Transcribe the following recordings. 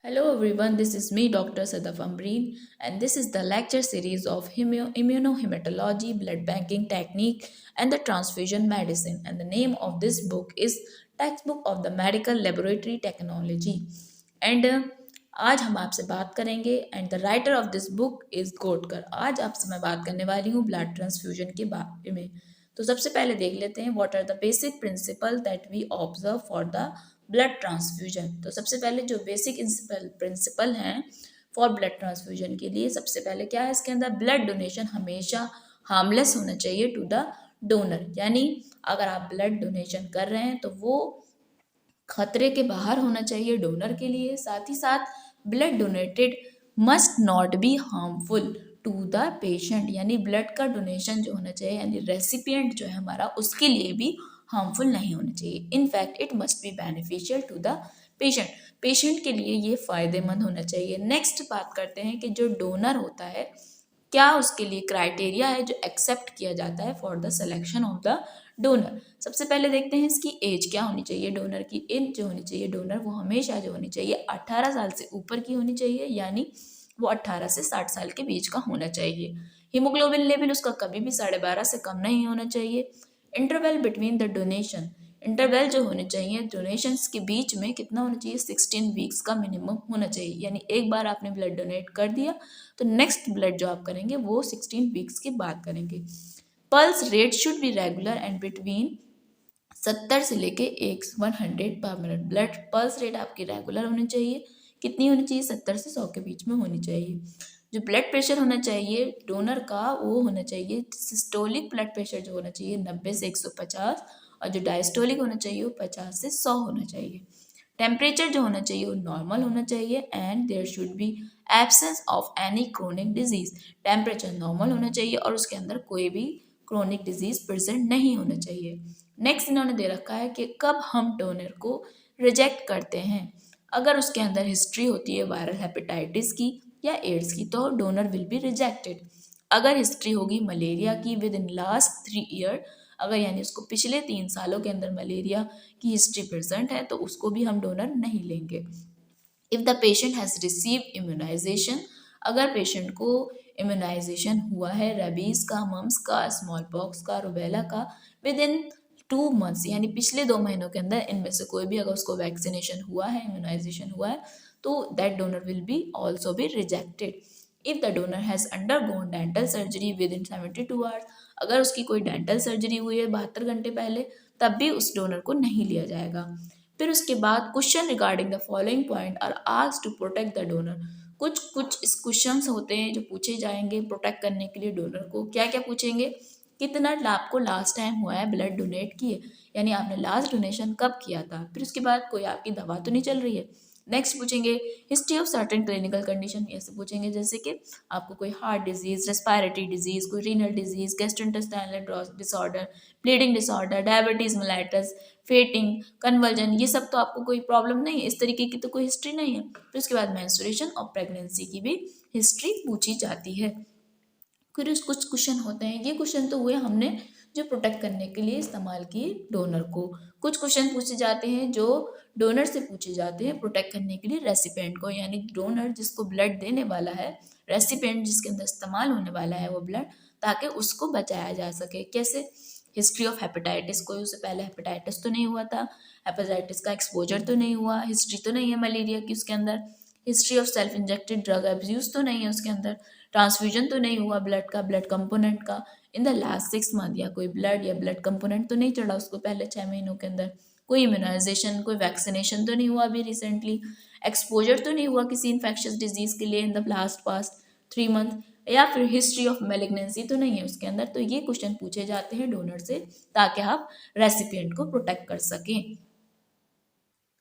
Hello everyone, this is me Dr. Sadaf Ambreen and this is the lecture series of immunohematology, blood banking technique and the transfusion medicine, and the name of this book is Textbook of the Medical Laboratory Technology and आज हम आपसे बात करेंगे and the writer of this book is Gotkar. आज आपसे मैं बात करने वाली हूँ ब्लड ट्रांसफ्यूजन के बारे में। तो सबसे पहले देख लेते हैं what are the basic principle that we observe for the blood transfusion. तो सबसे पहले जो बेसिक प्रिंसिपल हैं फॉर ब्लड ट्रांसफ्यूजन के लिए, सबसे पहले क्या है इसके अंदर, ब्लड डोनेशन हमेशा हार्मलेस होना चाहिए टू द डोनर। यानी अगर आप ब्लड डोनेशन कर रहे हैं तो वो खतरे के बाहर होना चाहिए डोनर के लिए। साथ ही साथ blood donated must not be harmful to the patient, यानी ब्लड का डोनेशन जो होना चाहिए यानी रेसिपिएंट जो है हमारा, उसके लिए भी हार्मफुल नहीं होना चाहिए। In fact it must be beneficial to the patient, patient के लिए ये फायदेमंद होना चाहिए। नेक्स्ट बात करते हैं कि जो डोनर होता है क्या उसके लिए क्राइटेरिया है जो एक्सेप्ट किया जाता है for the selection of the donor. सबसे पहले देखते हैं इसकी एज क्या होनी चाहिए। डोनर की एज जो होनी चाहिए डोनर, वो हमेशा जो होनी चाहिए 18 साल से ऊपर की होनी चाहिए, यानी वो 18 से 60 साल के बीच का होना चाहिए। हीमोग्लोबिन लेवल उसका कभी भी 12.5 से कम नहीं होना चाहिए। Interval between the donation, interval जो होने चाहिए डोनेशंस के बीच में कितना होना चाहिए, 16 वीक्स का मिनिमम होना चाहिए। यानी एक बार आपने ब्लड डोनेट कर दिया तो नेक्स्ट ब्लड जो आप करेंगे वो 16 वीक्स के बाद करेंगे। Pulse rate should be regular and between 70 से लेके 100 पर मिनट। ब्लड पल्स रेट आपकी रेगुलर होनी चाहिए। कितनी होनी चाहिए, 70 से 100 के बीच में होनी चाहिए। जो ब्लड प्रेशर होना चाहिए डोनर का वो होना चाहिए, सिस्टोलिक ब्लड प्रेशर जो होना चाहिए 90 से 150, और जो डायस्टोलिक होना चाहिए वो 50 से 100 होना चाहिए। टेम्परेचर जो होना चाहिए वो नॉर्मल होना चाहिए and there should be absence of any chronic disease. Temperature normal होना चाहिए और उसके अंदर कोई भी क्रोनिक डिजीज प्रेजेंट नहीं होना चाहिए। नेक्स्ट इन्होंने दे रखा है कि कब हम डोनर को रिजेक्ट करते हैं। अगर उसके अंदर हिस्ट्री होती है वायरल हेपेटाइटिस की या एड्स की तो डोनर विल बी रिजेक्टेड। अगर हिस्ट्री होगी मलेरिया की विद इन लास्ट 3 ईयर, अगर यानी उसको पिछले 3 सालों के अंदर मलेरिया की हिस्ट्री प्रेजेंट है तो उसको भी हम डोनर नहीं लेंगे। If the patient has receive immunisation, अगर पेशेंट को इम्यूनाइजेशन हुआ है रेबीज़ का, मम्स का, स्मॉल पॉक्स का, रुबेला का विद इन 2 मंथ्स, यानी पिछले 2 महीनों के अंदर इनमें से कोई भी अगर उसको वैक्सीनेशन हुआ है, इम्यूनाइजेशन हुआ है, तो that donor will be also be rejected. If the donor has undergone dental surgery with in 72 hours, अगर उसकी कोई डेंटल सर्जरी हुई है 72 घंटे पहले, तब भी उस डोनर को नहीं लिया जाएगा। फिर उसके बाद question regarding the following point are asked to protect the donor. कुछ कुछ इस क्वेश्चंस होते हैं जो पूछे जाएंगे प्रोटेक्ट करने के लिए डोनर को। क्या क्या पूछेंगे, कितना आपको लास्ट टाइम हुआ है ब्लड डोनेट किए, यानी आपने लास्ट डोनेशन कब किया था। फिर उसके बाद कोई आपकी दवा तो नहीं चल रही है। नेक्स्ट पूछेंगे history of certain clinical condition, ऐसे पूछेंगे जैसे कि आपको कोई हार्ट डिजीज, रेस्पिरेटरी डिजीज, कोई renal disease, gastrointestinal disorder, bleeding disorder, diabetes mellitus, fainting, convulsion, ये सब तो आपको कोई प्रॉब्लम नहीं है, इस तरीके की तो कोई हिस्ट्री नहीं है। फिर उसके बाद मेंस्ट्रुएशन और प्रेगनेंसी की भी हिस्ट्री पूछी जाती है। फिर उस कुछ क्वेश्चन होते हैं, ये क्वेश्चन तो हुए हमने जो प्रोटेक्ट करने के लिए इस्तेमाल किए डोनर को। कुछ क्वेश्चन पूछे जाते हैं जो डोनर से पूछे जाते हैं प्रोटेक्ट करने के लिए रेसिपिएंट को, यानी डोनर जिसको ब्लड देने वाला है, रेसिपिएंट जिसके अंदर इस्तेमाल होने वाला है वो ब्लड, ताकि उसको बचाया जा सके। कैसे, हिस्ट्री ऑफ हेपेटाइटिस, कोई उससे पहले हेपेटाइटिस तो नहीं हुआ था, हेपेटाइटिस का एक्सपोजर तो नहीं हुआ, हिस्ट्री तो नहीं है मलेरिया की उसके अंदर, history of self injected drug abuse तो नहीं है उसके अंदर, ट्रांसफ्यूजन तो नहीं हुआ ब्लड का, ब्लड कंपोनेंट का इन द लास्ट 6 मंथ, या कोई ब्लड या ब्लड कंपोनेंट तो नहीं चढ़ा उसको पहले 6 महीनों के अंदर, कोई इम्यूनाइजेशन, कोई वैक्सीनेशन तो नहीं हुआ अभी रिसेंटली, एक्सपोजर तो नहीं हुआ किसी इन्फेक्शियस डिजीज के लिए in the last past 3 month, या फिर हिस्ट्री ऑफ मेलिग्नेंसी तो नहीं है उसके अंदर। तो ये क्वेश्चन पूछे जाते हैं डोनर से ताकि आप रेसिपिएंट को प्रोटेक्ट कर सकें।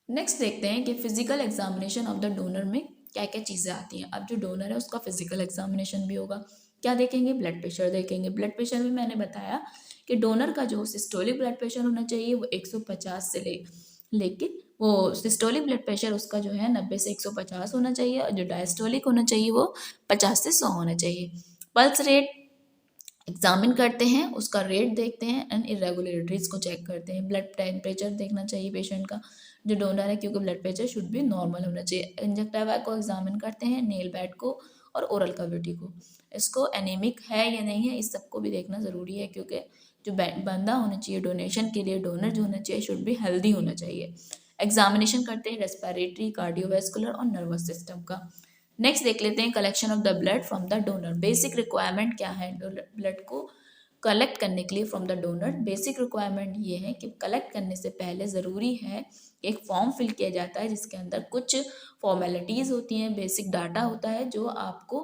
नेक्स्ट देखते हैं कि physical examination of the donor में क्या क्या चीज़ें आती हैं। अब जो डोनर है उसका फिजिकल एग्जामिनेशन भी होगा। क्या देखेंगे, ब्लड प्रेशर देखेंगे। ब्लड प्रेशर में मैंने बताया कि डोनर का जो सिस्टोलिक ब्लड प्रेशर होना चाहिए वो 150 से लेकिन वो सिस्टोलिक ब्लड प्रेशर उसका जो है 90 से 150 होना चाहिए, और जो डायस्टोलिक होना चाहिए वो 50 से 100 होना चाहिए। पल्स रेट एग्जामिन करते हैं, उसका रेट देखते हैं एंड इरेगुलरिटीज़ को चेक करते हैं। ब्लड टेम्परेचर देखना चाहिए पेशेंट का, जो डोनर है, क्योंकि ब्लड प्रेशर शुड भी नॉर्मल होना चाहिए। कंजक्टिवा को एग्जामिन करते हैं, नेल बेड को और ओरल कैविटी को। इसको एनीमिक है या नहीं है, इस सबको भी देखना ज़रूरी है, क्योंकि जो बंदा होना चाहिए डोनेशन के लिए, डोनर जो होना चाहिए, शुड भी हेल्दी होना चाहिए। एग्जामिनेशन करते हैं रेस्पिरेटरी, कार्डियोवैस्कुलर और नर्वस सिस्टम का। नेक्स्ट देख लेते हैं collection of the blood from the donor. Basic requirement क्या है ब्लड को कलेक्ट करने के लिए from the donor? Basic requirement ये है कि कलेक्ट करने से पहले ज़रूरी है कि एक फॉर्म फिल किया जाता है जिसके अंदर कुछ फॉर्मेलिटीज़ होती हैं, बेसिक डाटा होता है जो आपको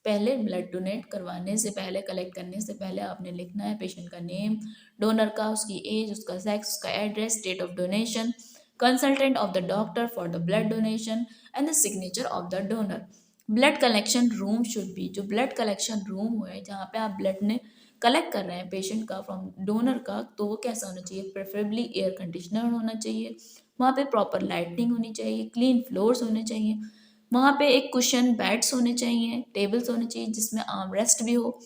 पहले ब्लड डोनेट करवाने से पहले, कलेक्ट करने से पहले आपने लिखना है। पेशेंट का नेम, डोनर का, उसकी एज, उसका सेक्स, उसका address, date of donation, consultant of the doctor for the blood donation and the signature of the donor. Blood collection room should be, जो ब्लड कलेक्शन रूम है जहाँ पे आप ब्लड ने कलेक्ट कर रहे हैं पेशेंट का फ्रॉम डोनर का, तो वो कैसा होना चाहिए? प्रेफरेबली एयर कंडीशनर होना चाहिए, वहाँ पे प्रॉपर लाइटिंग होनी चाहिए, क्लीन फ्लोर्स होने चाहिए, वहाँ पे एक कुशन बेड्स होने चाहिए, टेबल्स होने चाहिए जिसमें आर्म रेस्ट भी हो,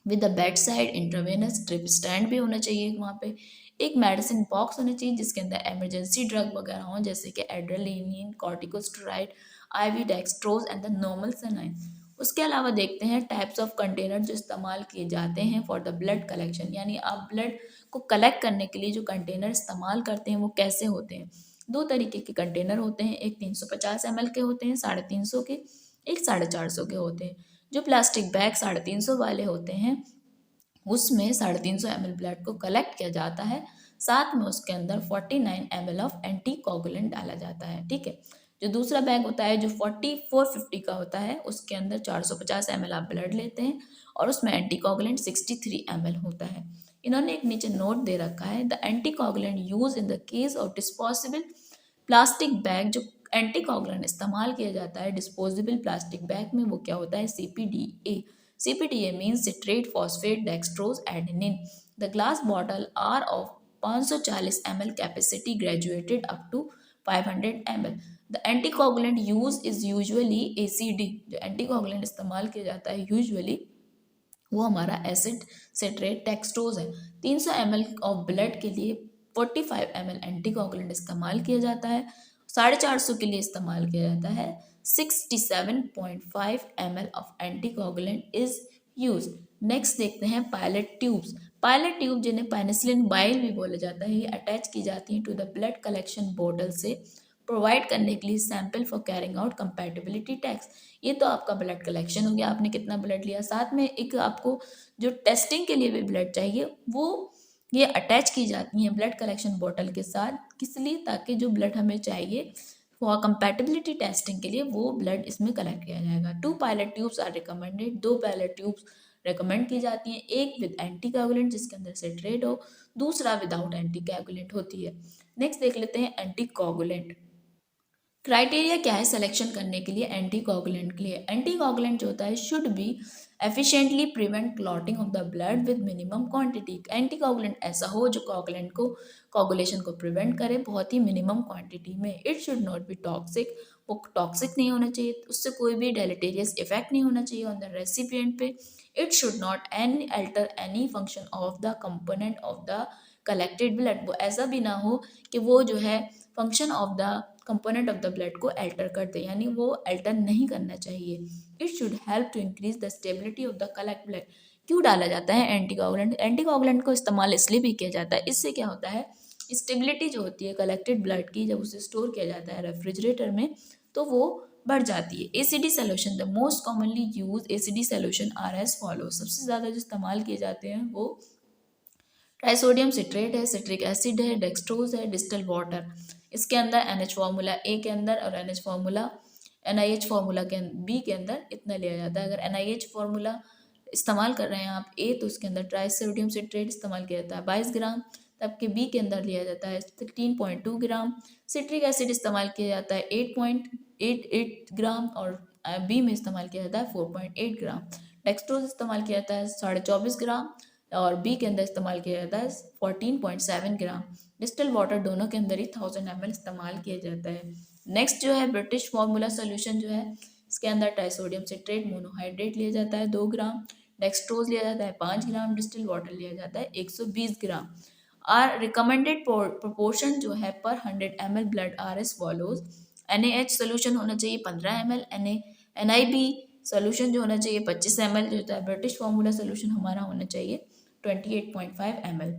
with the bed side intravenous drip stand भी होना चाहिए वहाँ पे। एक मेडिसिन बॉक्स होना चाहिए जिसके अंदर इमरजेंसी ड्रग वगैरह हो, जैसे कि adrenaline, corticosteroid, IV dextrose and the normal saline. उसके अलावा देखते हैं टाइप्स ऑफ कंटेनर जो इस्तेमाल किए जाते हैं फॉर द ब्लड कलेक्शन, यानी आप ब्लड को कलेक्ट करने के लिए जो कंटेनर इस्तेमाल करते हैं वो कैसे होते हैं। दो तरीके के कंटेनर होते हैं, एक 350 ml के होते हैं 350 के, एक 450 के होते हैं। जो प्लास्टिक बैग 350 वाले होते हैं उसमें 350 ml ब्लड को कलेक्ट किया जाता है, साथ में उसके अंदर 49 ml ऑफ एंटी कोगुलेंट डाला जाता है, ठीक है। जो दूसरा बैग होता है जो 4450 का होता है उसके अंदर 450 ml आप ब्लड लेते हैं और उसमें एंटी कोगुलेंट 63 ml होता है। इन्होंने एक नीचे नोट दे रखा है, the anti coagulant use in the case of disposable plastic bag. जो एंटीकोगुलेंट इस्तेमाल किया जाता है डिस्पोजेबल प्लास्टिक बैग में वो क्या होता है? CPDA। CPDA means citrate phosphate dextrose adenine. The glass bottle are of 540 ml capacity graduated up to 500 ml। The anticoagulant use is usually ACD। जो एंटीकोगुलेंट इस्तेमाल किया जाता है यूजुअली वो हमारा एसिड सिट्रेट डेक्सट्रोज है। 300 ml ऑफ ब्लड के लिए 45 ml एंटीकोगुलेंट इस्तेमाल किया जाता है, 450 के लिए इस्तेमाल किया जाता है 67.5 ml of anticoagulant is use. Next देखते हैं पायलट ट्यूब्स। पायलट ट्यूब जिन्हें पेनिसिलिन वाइल भी बोला जाता है, ये अटैच की जाती हैं to the blood collection bottle से प्रोवाइड करने के लिए sample for carrying out compatibility test. ये तो आपका ब्लड कलेक्शन हो गया, आपने कितना ब्लड लिया, साथ में एक आपको जो टेस्टिंग के लिए भी ब्लड चाहिए वो ये अटैच की जाती हैं ब्लड कलेक्शन बॉटल के साथ, किस लिए? ताकि जो ब्लड हमें चाहिए फॉर कंपैटिबिलिटी टेस्टिंग के लिए वो ब्लड इसमें कलेक्ट किया जाएगा। 2 pilot tubes are recommended, 2 pilot tubes recommend की जाती हैं, एक विद एंटी कोगुलेंट जिसके अंदर सिट्रेट हो, दूसरा विदाउट एंटी कोगुलेंट होती है। नेक्स्ट देख लेते हैं एंटी कोगुलेंट। क्राइटेरिया क्या है सिलेक्शन करने के लिए एंटी कोगुलेंट के लिए? एंटी कोगुलेंट जो होता है should be efficiently prevent clotting of the blood with minimum quantity. Anti coagulant ऐसा हो जो कोगुलेंट को कोगुलेशन को प्रिवेंट करे बहुत ही मिनिमम क्वांटिटी में। It should not be toxic, वो टॉक्सिक नहीं होना चाहिए, उससे कोई भी डेलेटेरियस इफेक्ट नहीं होना चाहिए ऑन द रेसिपिएंट पे। It should not any alter any function of the component of the collected blood. वो ऐसा भी ना हो कि वो जो है function of the component of the blood को अल्टर कर दे, यानी वो अल्टर नहीं करना चाहिए। It should help to increase the stability of the collect blood. क्यों डाला जाता है एंटीकोगुलेंट? एंटीकोगुलेंट को इस्तेमाल इसलिए भी किया जाता है, इससे क्या होता है स्टेबिलिटी जो होती है कलेक्टेड ब्लड की, जब उसे स्टोर किया जाता है रेफ्रिजरेटर में तो वो बढ़ जाती है। ACD solution, the most commonly use ACD solution are as follow. सबसे ज़्यादा जो इस्तेमाल किए जाते हैं वो ट्राइसोडियम सिट्रेट है, सिट्रिक एसिड है, डेक्सट्रोज है, डिस्टल वाटर। इसके अंदर NH फार्मूला ए के अंदर और NH फार्मूला NiH फार्मूला के बी के अंदर इतना लिया जाता है। अगर NiH फार्मूला इस्तेमाल कर रहे हैं आप ए तो उसके अंदर ट्राइसोडियम सिट्रेट इस्तेमाल किया जाता है 22 ग्राम, तबकि बी के अंदर लिया जाता है 16.2 ग्राम। सिट्रिक एसिड इस्तेमाल किया जाता है 8.88 ग्राम और बी में इस्तेमाल किया जाता है 4.8 ग्राम। डेक्सट्रोज इस्तेमाल किया जाता है 24.5 ग्राम और बी के अंदर इस्तेमाल किया जाता है 14.7 ग्राम। डिस्टिल वाटर दोनों के अंदर ही 1000 ml इस्तेमाल किया जाता है। नेक्स्ट जो है ब्रिटिश फार्मूला सोल्यूशन जो है, इसके अंदर ट्राइसोडियम सिट्रेट मोनोहाइड्रेट लिया जाता है 2 ग्राम, डेक्सट्रोज लिया जाता है 5 ग्राम, डिस्टिल वाटर लिया जाता है 120 ग्राम। आर रिकमेंडेड प्रोपोर्शन जो है पर 100 ml blood R S follows. NaH solution होना चाहिए 15 ml, NiB सोल्यूशन जो होना चाहिए 25 ml, जो होता है ब्रिटिश फार्मूला सोल्यूशन हमारा होना चाहिए 28.5 ml।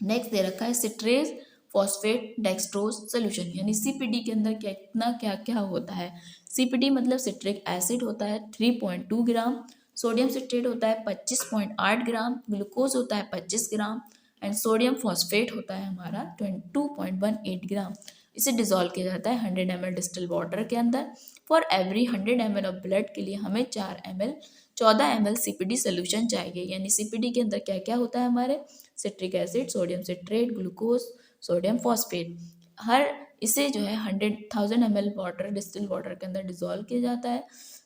नेक्स्ट दे रखा है सिट्रेज फॉस्फेट डेक्सट्रोज सोल्यूशन, यानी सीपीडी के अंदर कितना क्या क्या होता है। सीपीडी मतलब सिट्रिक एसिड होता है 3.2 ग्राम, सोडियम सिट्रेट होता है 25.8 ग्राम, ग्लूकोज होता है 25 ग्राम, एंड सोडियम फॉस्फेट होता है हमारा 22.18 ग्राम। इसे डिजोल्व किया जाता है 100 ml डिस्टिल वाटर के अंदर। For every 100 ml of blood के लिए हमें 14 ml सीपीडी सोल्यूशन चाहिए। यानी सीपीडी के अंदर क्या क्या होता है हमारे, citric acid, sodium citrate, glucose, sodium phosphate. हर इसे जो है 100,000 ml वाटर डिस्टिल वाटर के अंदर डिजोल्व किया जाता है।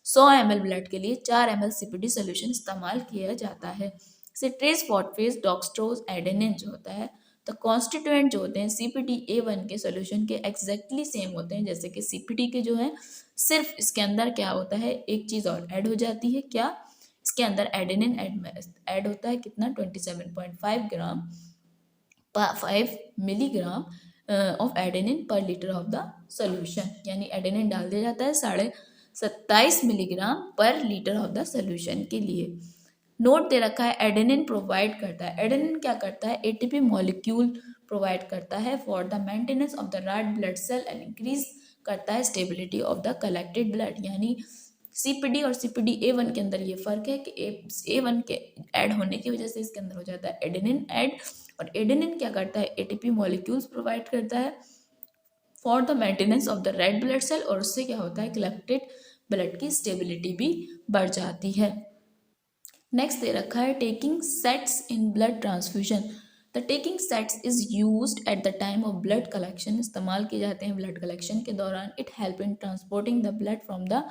100 ml ब्लड के लिए 4 ml सीपीडी सोल्यूशन इस्तेमाल किया जाता है। सिट्रेज फॉस्फेट डॉक्सट्रोज एडेनिन जो होता है, तो कॉन्स्टिट्यूएंट जो होते हैं सीपीडी A1 के सोल्यूशन के एग्जैक्टली सेम होते हैं जैसे कि सीपीडी के जो है, सिर्फ इसके अंदर क्या होता है, एक चीज़ और ऐड हो जाती है। क्या? इसके अंदर एडेनिन ऐड होता है कितना, 27.5 ग्राम 5 मिलीग्राम ऑफ एडेनिन पर लीटर ऑफ द सोल्यूशन। यानी एडेनिन डाल दिया जाता है 27.5 मिलीग्राम पर लीटर ऑफ द सोल्यूशन के लिए। नोट दे रखा है एडेनिन प्रोवाइड करता है, एडेनिन क्या करता है, एटीपी मॉलिक्यूल प्रोवाइड करता है for the maintenance of the red blood cell and increase करता है stability of the collected blood. यानी सीपीडी और सीपीडी A1 के अंदर ये फर्क है कि A1 के ऐड होने की वजह से इसके अंदर हो जाता है एडेनिन ऐड, और एडेनिन क्या करता है, एटीपी मॉलिक्यूल्स प्रोवाइड करता है for the maintenance of the red blood cell, और उससे क्या होता है, कलेक्टेड ब्लड की स्टेबिलिटी भी बढ़ जाती है। नेक्स्ट दे रखा है taking sets in blood transfusion. The taking sets is used at the time of blood collection, इस्तेमाल किए जाते हैं ब्लड कलेक्शन के दौरान। It help in transporting the blood from the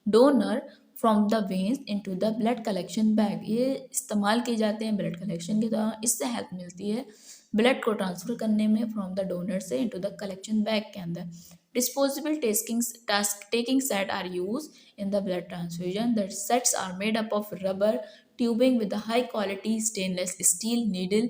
donor from the veins into the blood collection bag. ये इस्तेमाल किए जाते हैं ब्लड कलेक्शन के दौरान, इससे हेल्प मिलती है ब्लड को ट्रांसफर करने में फ्रॉम द डोनर से इनटू द कलेक्शन बैग के अंदर। Disposable taking set are used in the blood transfusion. The sets are made up of rubber tubing with a high quality stainless steel needle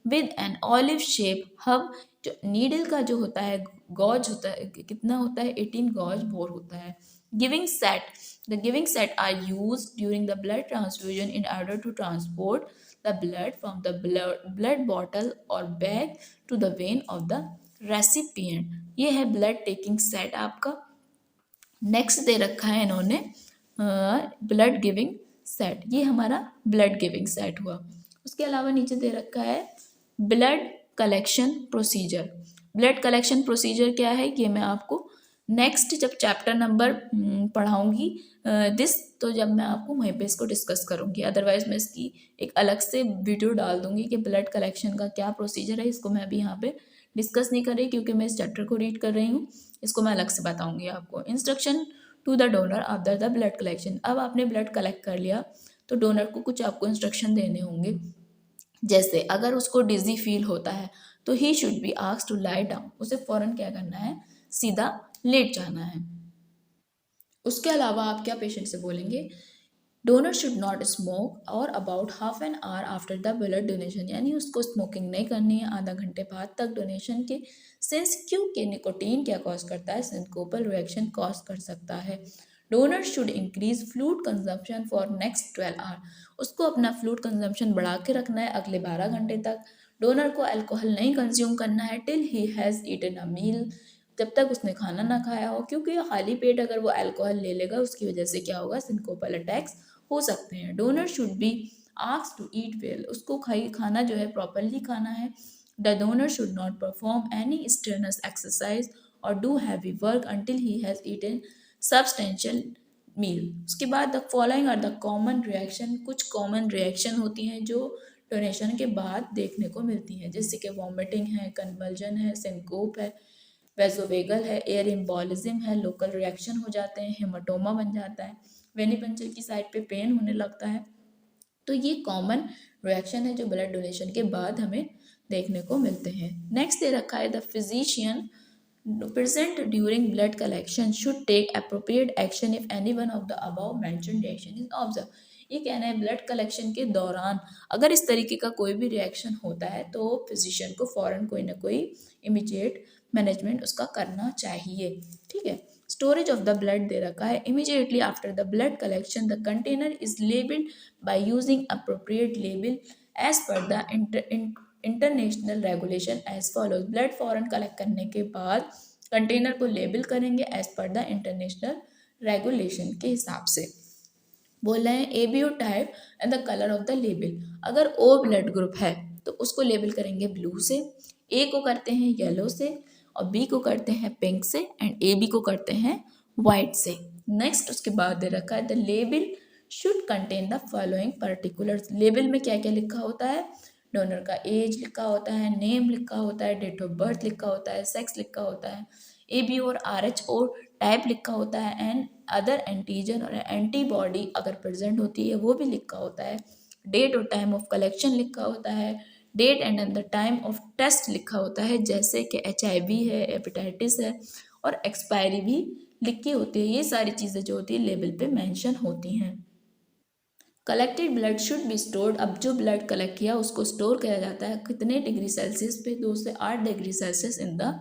with an olive shape hub। जो needle का जो होता है gauge होता है, कितना होता है, 18 गॉज बोर होता है। Giving set, the giving set are use during the blood transfusion in order to transport the blood from the blood bottle और bag to the vein of the recipient. ये है ब्लड टेकिंग सेट आपका। Next दे रखा है इन्होंने blood giving set, ये हमारा ब्लड गिविंग सेट हुआ। उसके अलावा नीचे दे रखा है blood collection procedure. Blood collection procedure क्या है, ये मैं आपको नेक्स्ट जब चैप्टर नंबर पढ़ाऊंगी दिस, तो जब मैं आपको वहीं पे इसको डिस्कस करूंगी। अदरवाइज मैं इसकी एक अलग से वीडियो डाल दूंगी कि ब्लड कलेक्शन का क्या प्रोसीजर है। इसको मैं अभी यहाँ पे डिस्कस नहीं कर रही क्योंकि मैं इस चैप्टर को रीड कर रही हूँ, इसको मैं अलग से बताऊंगी आपको। Instruction to the donor after the blood collection. अब आपने ब्लड कलेक्ट कर लिया तो डोनर को कुछ आपको इंस्ट्रक्शन देने होंगे, जैसे अगर उसको डिजी फील होता है तो he should be asked to lie down, उसे फौरन क्या करना है, सीधा लेट जाना है। उसके अलावा आप क्या पेशेंट से बोलेंगे, डोनर शुड नॉट स्मोक और about half an hour after the blood donation, यानी उसको स्मोकिंग नहीं करनी है आधा घंटे बाद तक डोनेशन के। सिंस क्योंकि निकोटीन क्या कॉज करता है, सिंकोपल रिएक्शन कॉज कर सकता है। Donor should increase fluid consumption for next 12 hour, उसको अपना फ्लूइड कंजम्पशन बढ़ा के रखना है अगले 12 घंटे तक। डोनर को अल्कोहल नहीं कंज्यूम करना है टिल ही हैज़ ईटन अ मील, जब तक उसने खाना ना खाया हो, क्योंकि खाली पेट अगर वो अल्कोहल ले लेगा उसकी वजह से क्या होगा, सिंकोपल अटैक्स हो सकते हैं। Donor should be asked to eat well, उसको खाना जो है प्रॉपरली खाना है। The donor should not perform any strenuous exercise और do heavy work until he has eaten substantial meal. उसके बाद the following are the common reaction, कुछ कॉमन रिएक्शन होती हैं जो डोनेशन के बाद देखने को मिलती हैं, जैसे कि वॉमिटिंग है, कन्वल्जन है, सिंकोप है, वेजोवेगल है, एयर एम्बोलिज्म है, लोकल रिएक्शन हो जाते हैं, हेमाटोमा बन जाता है, वेनिपंचर की साइड पे पेन होने लगता है। तो ये कॉमन रिएक्शन है जो ब्लड डोनेशन के बाद हमें देखने को मिलते हैं। नेक्स्ट दे रखा है the physician present during blood collection should take appropriate action if any one of the above mentioned reaction is observed। ये कहना है ब्लड कलेक्शन के दौरान अगर इस तरीके का कोई भी रिएक्शन होता है तो फिजिशियन को फौरन कोई ना कोई इमीडिएट मैनेजमेंट उसका करना चाहिए। ठीक है। स्टोरेज ऑफ द ब्लड दे रखा है, immediately after the blood collection the container is labelled by using appropriate label as per the international regulation as follows. Blood फौरन कलेक्ट करने के बाद कंटेनर को लेबल करेंगे as per the international regulation के हिसाब से। बोल रहे हैं ABO type and the colour of the label. अगर ओ ब्लड ग्रुप है तो उसको लेबल करेंगे ब्लू से, ए को करते हैं येलो से, और बी को करते हैं पिंक से, एंड ए बी को करते हैं वाइट से। नेक्स्ट उसके बाद दे रखा है the label should contain the following particulars. Label में क्या क्या लिखा होता है, डोनर का एज लिखा होता है, नेम लिखा होता है, डेट ऑफ बर्थ लिखा होता है, सेक्स लिखा होता है, ए बी और आर एच ओ टाइप लिखा होता है, एंड अदर एंटीजन और एंटीबॉडी अगर प्रेजेंट होती है वो भी लिखा होता है, डेट और टाइम ऑफ कलेक्शन लिखा होता है, date and the time of test लिखा होता है, जैसे कि HIV है, हेपेटाइटिस है, और एक्सपायरी भी लिखी होती है। ये सारी चीज़ें जो होती है लेबल पे मेंशन होती हैं। Collected blood should be stored. अब जो ब्लड कलेक्ट किया उसको स्टोर किया जाता है कितने डिग्री सेल्सियस पे, 2 से 8 degree Celsius in the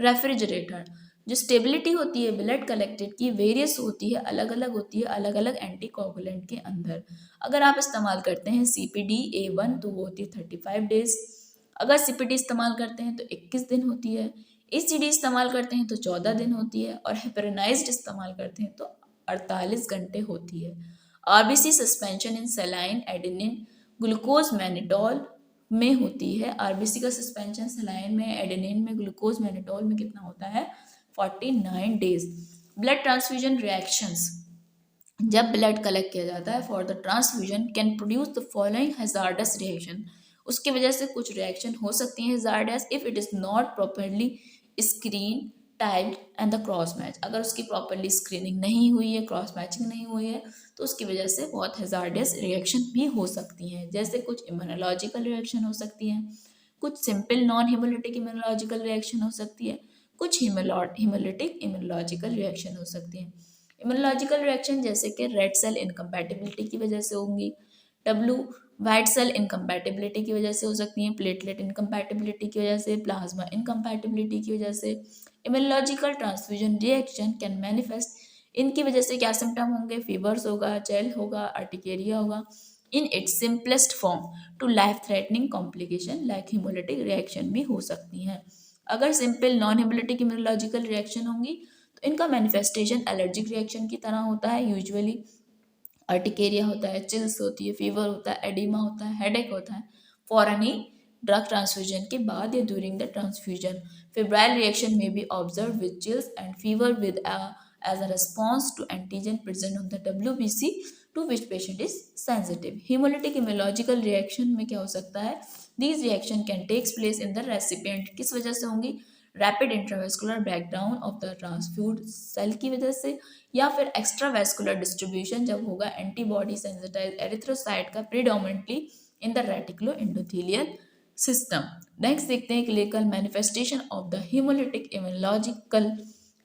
refrigerator. जो स्टेबिलिटी होती है ब्लड कलेक्टेड की वेरियस होती है, अलग अलग होती है अलग अलग एंटीकोगुलेंट के अंदर। अगर आप इस्तेमाल करते हैं CPD-A1 तो वो होती है 35 डेज, अगर CPD इस्तेमाल करते हैं तो 21 दिन होती है, ACD इस्तेमाल करते हैं तो 14 दिन होती है, और हेपेरानाइज्ड इस्तेमाल करते हैं तो 48 घंटे होती है। RBC सस्पेंशन इन सेलाइन एडेनिन ग्लूकोज मैनिटोल में होती है। RBC का सस्पेंशन सेलाइन में, एडेनिन में, ग्लूकोज मैनिटोल में कितना होता है, 49 डेज। ब्लड ट्रांसफ्यूजन रिएक्शंस, जब ब्लड कलेक्ट किया जाता है for the transfusion can produce the following hazards reaction. उसकी वजह से कुछ रिएक्शन हो सकती हैं hazards if it is not properly screen typed and the cross match. अगर उसकी प्रॉपरली स्क्रीनिंग नहीं हुई है, क्रॉस मैचिंग नहीं हुई है, तो उसकी वजह से बहुत हैजार्डस रिएक्शन भी हो सकती हैं, जैसे कुछ इम्यूनोलॉजिकल रिएक्शन हो सकती हैं, कुछ simple non haemolytic immunological reaction हो सकती है, कुछ हिमोलिटिक इम्यूनोलॉजिकल रिएक्शन हो सकती हैं। इम्यूनोलॉजिकल रिएक्शन जैसे कि रेड सेल इनकम्पैटिबिलिटी की वजह से होंगी, डब्लू वाइट सेल इनकम्पैटिबिलिटी की वजह से हो सकती हैं, प्लेटलेट इनकम्पैटिबिलिटी की वजह से, प्लाज्मा इनकम्पैटिबिलिटी की वजह से। Immunological transfusion reaction can manifest, इनकी वजह से क्या सिम्टम होंगे, फीवर्स होगा, चेल होगा, अर्टिकेरिया होगा in its simplest form to life threatening complication like haemolytic reaction भी हो सकती हैं। अगर simple non haemolytic immunological reaction होंगी तो इनका मैनिफेस्टेशन एलर्जिक रिएक्शन की तरह होता है, यूजुअली अर्टिकेरिया होता है, चिल्स होती है, फीवर होता है, एडिमा होता है, हेडेक होता है फॉरन ही ड्रग ट्रांसफ्यूजन के बाद या during the transfusion. Febrile reaction में be observe with chills and fever with as a response to antigen present on the WBC to which patient is sensitive. Hemolytic immunological reaction में क्या हो सकता है, these reaction can takes place in the recipient, किस वजह से होंगी, rapid intravascular breakdown of the transfuse cell की वजह से, या फिर एक्स्ट्रावेस्कुलर डिस्ट्रीब्यूशन जब होगा एंटीबॉडी सेंसिटाइज एरिथ्रोसाइट का predominantly in the reticuloendothelial system. Next देखते हैं clinical manifestation of the haemolytic immunological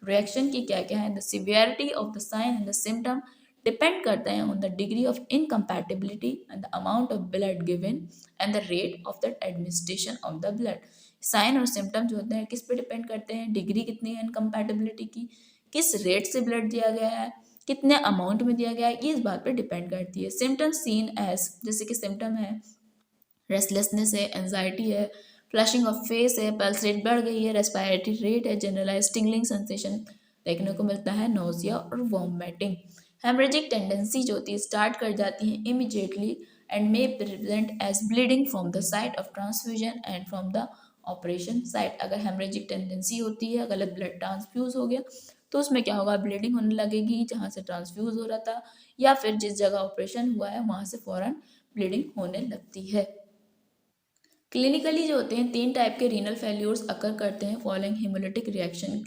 reaction की क्या क्या है। The severity of the sign and the symptom depend करते हैं on the degree of incompatibility and the amount of blood given and the rate of the administration of the blood. Sign और symptom जो होते हैं किस पे depend करते हैं, डिग्री कितनी है इनकम्पैटिबिलिटी की, किस रेट से ब्लड दिया गया है, कितने अमाउंट में दिया गया है, ये इस बात पे डिपेंड करती है। सिम्टम सीन एज, जैसे कि सिम्टम है रेस्टलेसनेस है, एंजाइटी है, फ्लशिंग ऑफ फेस है, पल्स रेट बढ़ गई है, रेस्पिरेटरी रेट है, जनरलाइज टिंगलिंग सेंसेशन देखने को मिलता है, नोजिया और वॉमिटिंग। हेमरेजिक टेंडेंसी जो होती है स्टार्ट कर जाती है immediately and may present as bleeding from the site of transfusion and from the operation site. अगर हेमरेजिक टेंडेंसी होती है, गलत ब्लड ट्रांसफ्यूज हो गया तो उसमें क्या होगा, ब्लीडिंग होने लगेगी जहाँ से ट्रांसफ्यूज हो रहा था, या फिर जिस जगह ऑपरेशन हुआ है वहाँ से फौरन ब्लीडिंग होने लगती है। क्लिनिकली जो होते हैं 3 टाइप के रीनल फेल्यूर्स अकर करते हैं फॉलोइंग हिमोलिटिक रिएक्शन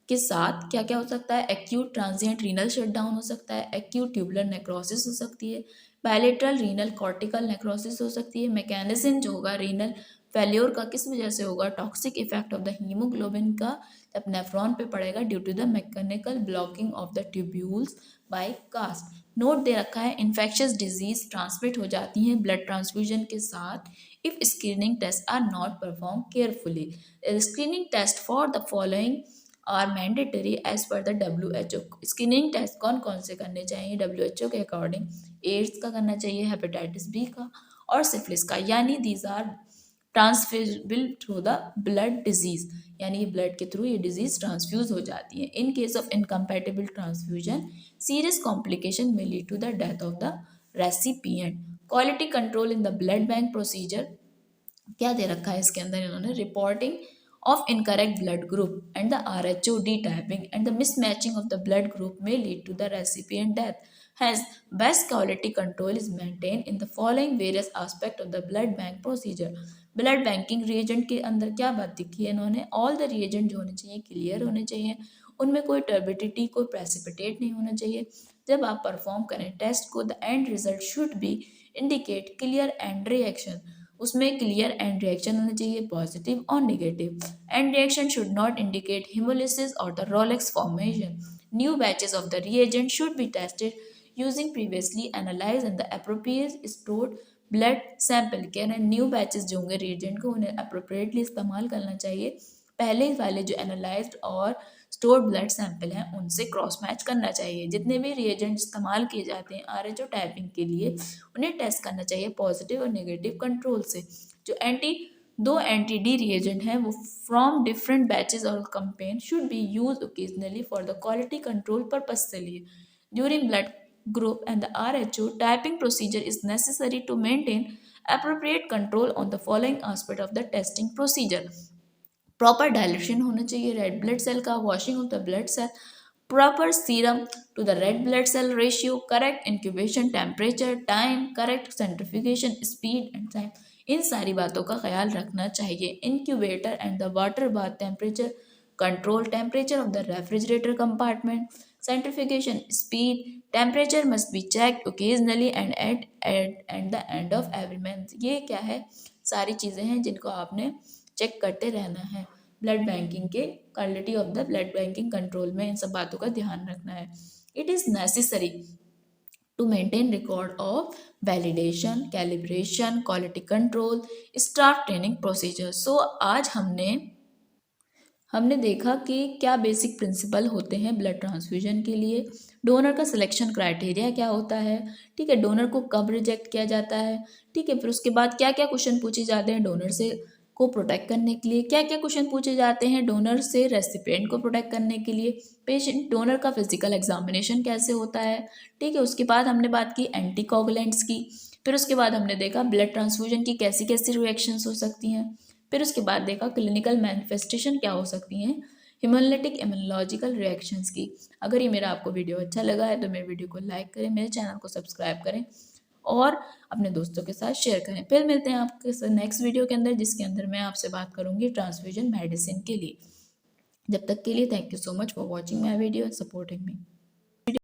के साथ। क्या क्या हो सकता है, एक्यूट ट्रांजिएंट रीनल शटडाउन हो सकता है, एक्यूट ट्यूबुलर नेक्रोसिस हो सकती है, बायलेटरल रीनल कॉर्टिकल नेक्रोसिस हो सकती है। मैकेनिज्म जो होगा रीनल फेल्योर का किस वजह से होगा, toxic effect of the haemoglobin का जब नेफ्रॉन पे पड़ेगा due to the mechanical blocking of the tubules by cast. Note दे रखा है इन्फेक्शियस डिजीज ट्रांसमिट हो जाती हैं ब्लड ट्रांसफ्यूजन के साथ if screening test are not perform carefully. Screening test for the following are mandatory as per the WHO। Screening test कौन कौन से करने चाहिए WHO के अकॉर्डिंग, एड्स का करना चाहिए, हेपेटाइटिस बी का और सिफिलिस का, यानी these are transmissible through the blood disease, यानी ये ब्लड के थ्रू ये डिजीज ट्रांसफ्यूज हो जाती है। In case of incompatible transfusion serious complication में lead to the death of the recipient. Quality control in the blood bank procedure क्या दे रखा है इसके अंदर इन्होंने, reporting of incorrect blood group and the RHO detyping and the mismatching of the blood group may lead to the recipient death. Hence, best quality control is maintained in the following various aspects of the blood bank procedure. Blood banking reagent के अंदर क्या बात दिखी है इन्होंने, all the reagent जो होने चाहिए क्लियर होने चाहिए, उनमें कोई टर्बिडिटी कोई प्रेसिपिटेट नहीं होना चाहिए। जब आप परफॉर्म करें टेस्ट को the end result should be indicate clear end reaction, उसमें क्लियर एंड रिएक्शन होना चाहिए पॉजिटिव और negative. End reaction should not indicate haemolysis और the rouleaux formation. New batches of the reagent should be tested using previously analyse and the appropriate stored blood sample. कह रहे हैं new batches जो होंगे reagent को उन्हें appropriately इस्तेमाल करना चाहिए, पहले वाले जो एनालाइज्ड और स्टोर्ड ब्लड सैंपल हैं उनसे क्रॉस मैच करना चाहिए। जितने भी रिएजेंट इस्तेमाल किए जाते हैं आरएचओ टाइपिंग के लिए उन्हें टेस्ट करना चाहिए पॉजिटिव और नेगेटिव कंट्रोल से। जो दो एंटी डी रिएजेंट हैं वो फ्रॉम डिफरेंट बैचेस और campaign should be use occasionally for the quality control purpose के लिए। During blood group and the RHO typing procedure is necessary to maintain appropriate control on the following aspect of the testing procedure. Proper dilution होना चाहिए red blood cell का, washing of the blood cell, proper serum to the red blood cell ratio, correct incubation temperature time, correct centrifugation speed and time, इन सारी बातों का ख्याल रखना चाहिए। Incubator and the water bath temperature, control temperature of the refrigerator compartment, centrifugation speed, temperature must be check occasionally and at the end of every month. ये क्या है, सारी चीज़ें हैं जिनको आपने चेक करते रहना है। ब्लड बैंकिंग के quality of the blood banking control में इन सब बातों का ध्यान रखना है। It is necessary to maintain record of validation, calibration, quality control, staff training procedure. So आज हमने देखा कि क्या बेसिक प्रिंसिपल होते हैं ब्लड ट्रांसफ्यूजन के लिए, डोनर का सिलेक्शन क्राइटेरिया क्या होता है, ठीक है, डोनर को कब रिजेक्ट किया जाता है, ठीक है, फिर उसके बाद क्या क्या क्वेश्चन पूछे जाते हैं डोनर से को प्रोटेक्ट करने के लिए, क्या क्या क्वेश्चन पूछे जाते हैं डोनर से रेसिपिएंट को प्रोटेक्ट करने के लिए, पेशेंट डोनर का फिजिकल एग्जामिनेशन कैसे होता है, ठीक है, उसके बाद हमने बात की एंटीकोगुलेंट्स की, फिर उसके बाद हमने देखा ब्लड ट्रांसफ्यूजन की कैसी कैसी रिएक्शंस हो सकती हैं, फिर उसके बाद देखा क्लिनिकल मैनिफेस्टेशन क्या हो सकती हैं हिमोलिटिक इम्यूनोलॉजिकल रिएक्शंस की। अगर ये मेरा आपको वीडियो अच्छा लगा है तो मेरे वीडियो को लाइक करें, मेरे चैनल को सब्सक्राइब करें और अपने दोस्तों के साथ शेयर करें। फिर मिलते हैं आपके नेक्स्ट वीडियो के अंदर जिसके अंदर मैं आपसे बात करूंगी ट्रांसफ्यूजन मेडिसिन के लिए। जब तक के लिए thank you so much for watching my video and supporting me.